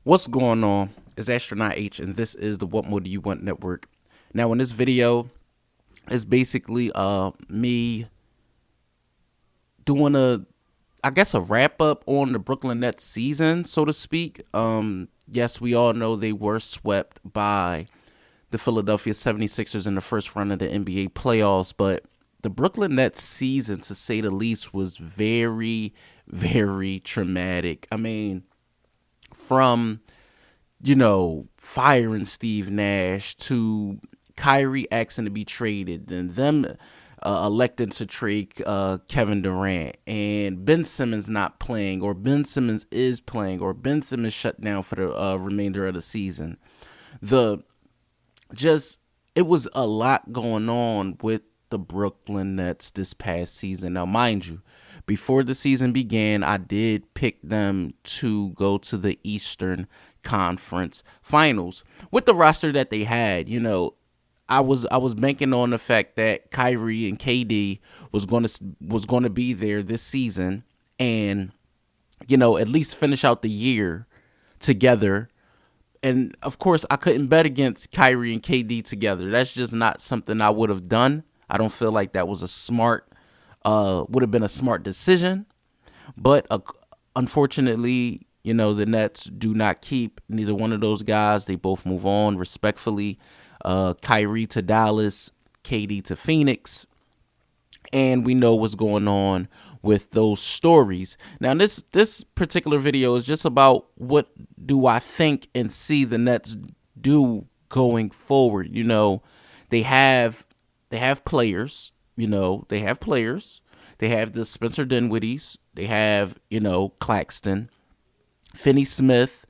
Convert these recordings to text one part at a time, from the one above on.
What's going on? It's Astronaut H, and this is the What More Do You Want Network. Now, in this video, it's basically me doing a wrap up on the Brooklyn Nets season, so to speak. Yes, we all know they were swept by the Philadelphia 76ers in the first round of the NBA playoffs, but the Brooklyn Nets season, to say the least, was very, very traumatic. I mean, from firing Steve Nash to Kyrie asking to be traded, and them electing to trade Kevin Durant, and Ben Simmons not playing, or Ben Simmons is playing, or Ben Simmons shut down for the remainder of the season. It was a lot going on with the Brooklyn Nets this past season. Now, mind you, before the season began, I did pick them to go to the Eastern Conference Finals with the roster that they had. I was banking on the fact that Kyrie and KD was going to be there this season, and at least finish out the year together. And of course, I couldn't bet against Kyrie and KD together. That's just not something I would have done. I don't feel like that was would have been a smart decision. But unfortunately, the Nets do not keep neither one of those guys. They both move on respectfully. Kyrie to Dallas, KD to Phoenix. And we know what's going on with those stories. Now, this particular video is just about what do I think and see the Nets do going forward. They have players. They have players. They have the Spencer Dinwiddie's. They have Claxton, Finney Smith.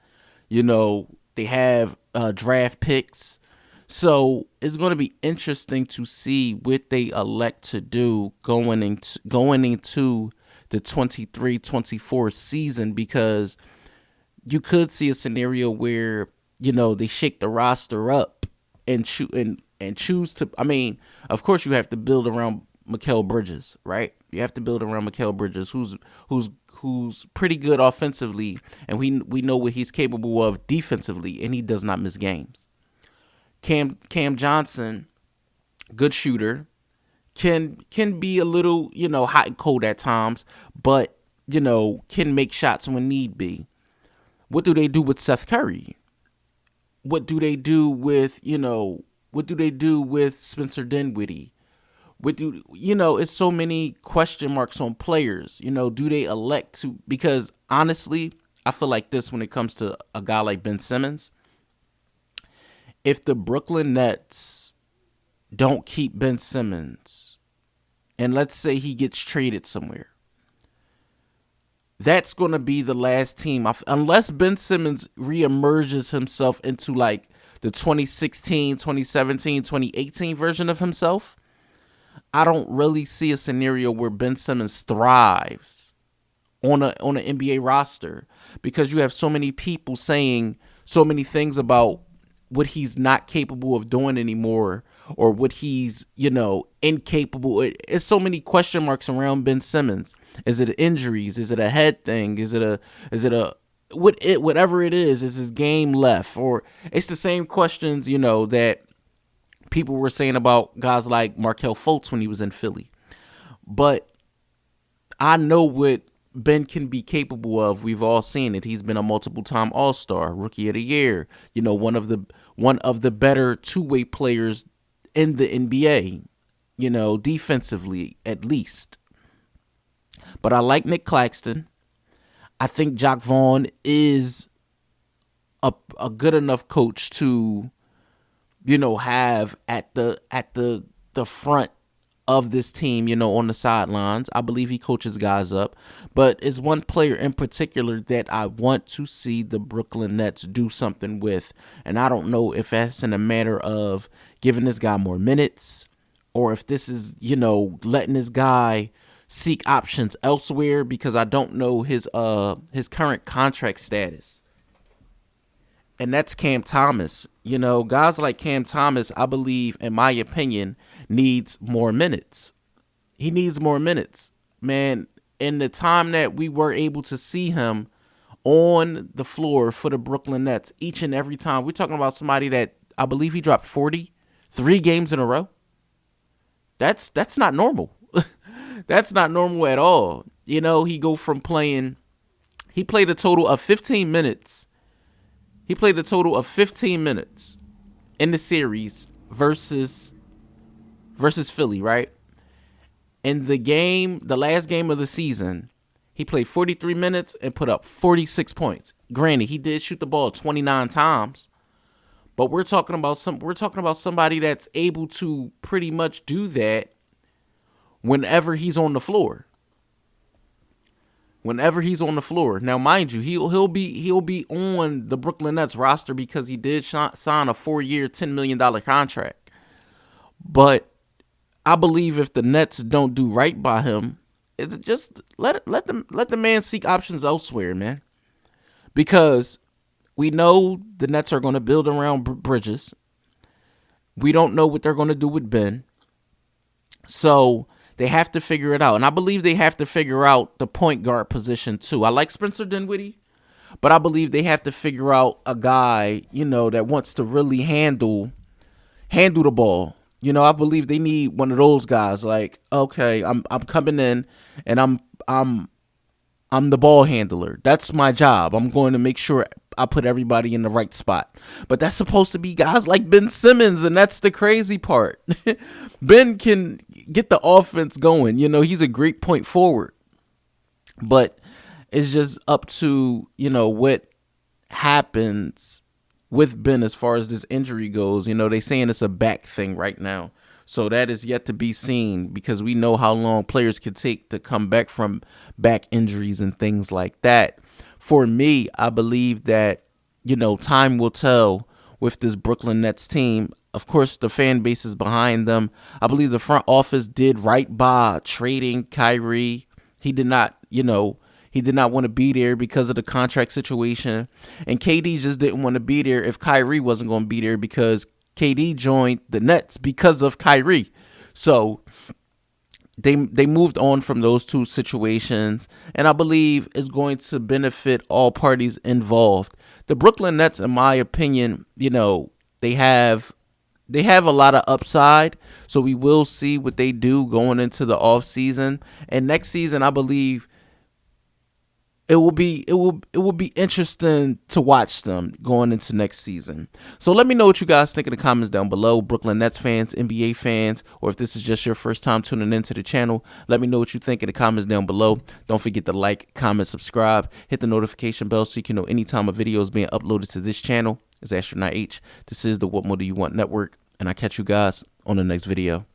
They have draft picks. So it's going to be interesting to see what they elect to do going into the 23-24 season, because you could see a scenario where they shake the roster up and choose to. I mean, of course, you have to build around Mikal Bridges, right? You have to build around Mikal Bridges, who's pretty good offensively, and we know what he's capable of defensively, and he does not miss games. Cam Johnson, good shooter, can be a little, hot and cold at times, but, can make shots when need be. What do they do with Seth Curry? What do they do with Spencer Dinwiddie? It's so many question marks on players. Do they elect to? Because honestly, I feel like this when it comes to a guy like Ben Simmons. If the Brooklyn Nets don't keep Ben Simmons, and let's say he gets traded somewhere, that's going to be the last team. Unless Ben Simmons reemerges himself into like the 2016, 2017, 2018 version of himself, I don't really see a scenario where Ben Simmons thrives on an NBA roster, because you have so many people saying so many things about what he's not capable of doing anymore, or what he's, incapable. It's so many question marks around Ben Simmons. Is it injuries? Is it a head thing? Whatever it is his game left? Or it's the same questions, that people were saying about guys like Markelle Fultz when he was in Philly. But I know what Ben can be capable of. We've all seen it. He's been a multiple-time All-Star, Rookie of the Year. One of the better two-way players in the NBA. Defensively at least. But I like Nick Claxton. I think Jacque Vaughn is a good enough coach to, have at the front of this team, on the sidelines. I believe he coaches guys up, but it's one player in particular that I want to see the Brooklyn Nets do something with. And I don't know if that's in a matter of giving this guy more minutes, or if this is, letting this guy seek options elsewhere, because I don't know his current contract status. And that's Cam Thomas. Guys like Cam Thomas, I believe, in my opinion, needs more minutes. He needs more minutes. Man, in the time that we were able to see him on the floor for the Brooklyn Nets each and every time. We're talking about somebody that I believe he dropped 40 3 games in a row. That's not normal. That's not normal at all. You know, he played a total of 15 minutes. He played a total of 15 minutes in the series versus Philly, right? In the last game of the season, he played 43 minutes and put up 46 points. Granted, he did shoot the ball 29 times, but we're talking about somebody that's able to pretty much do that whenever he's on the floor. Whenever he's on the floor. Now, mind you, he'll be on the Brooklyn Nets roster because he did sign a 4-year, $10 million contract. But I believe if the Nets don't do right by him, it's just let the man seek options elsewhere, man. Because we know the Nets are going to build around Bridges. We don't know what they're going to do with Ben. So they have to figure it out. And I believe they have to figure out the point guard position too. I like Spencer Dinwiddie, but I believe they have to figure out a guy, that wants to really handle the ball. I believe they need one of those guys. Like, okay, I'm coming in and I'm the ball handler. That's my job. I'm going to make sure I put everybody in the right spot. But that's supposed to be guys like Ben Simmons, and that's the crazy part. Ben can get the offense going. He's a great point forward. But it's just up to, what happens with Ben as far as this injury goes. They saying it's a back thing right now. So that is yet to be seen because we know how long players can take to come back from back injuries and things like that. For me, I believe that, time will tell with this Brooklyn Nets team. Of course, the fan base is behind them. I believe the front office did right by trading Kyrie. He did not want to be there because of the contract situation. And KD just didn't want to be there if Kyrie wasn't going to be there because KD joined the Nets because of Kyrie. So they moved on from those two situations, and I believe is going to benefit all parties involved. The Brooklyn Nets, in my opinion, they have a lot of upside, so we will see what they do going into the off season. And next season, I believe it will be interesting to watch them going into next season. So let me know what you guys think in the comments down below. Brooklyn Nets fans, NBA fans, or if this is just your first time tuning into the channel, let me know what you think in the comments down below. Don't forget to like, comment, subscribe, hit the notification bell so you can know anytime a video is being uploaded to this channel. It's Astronaut H. This is the What More Do You Want Network, and I catch you guys on the next video.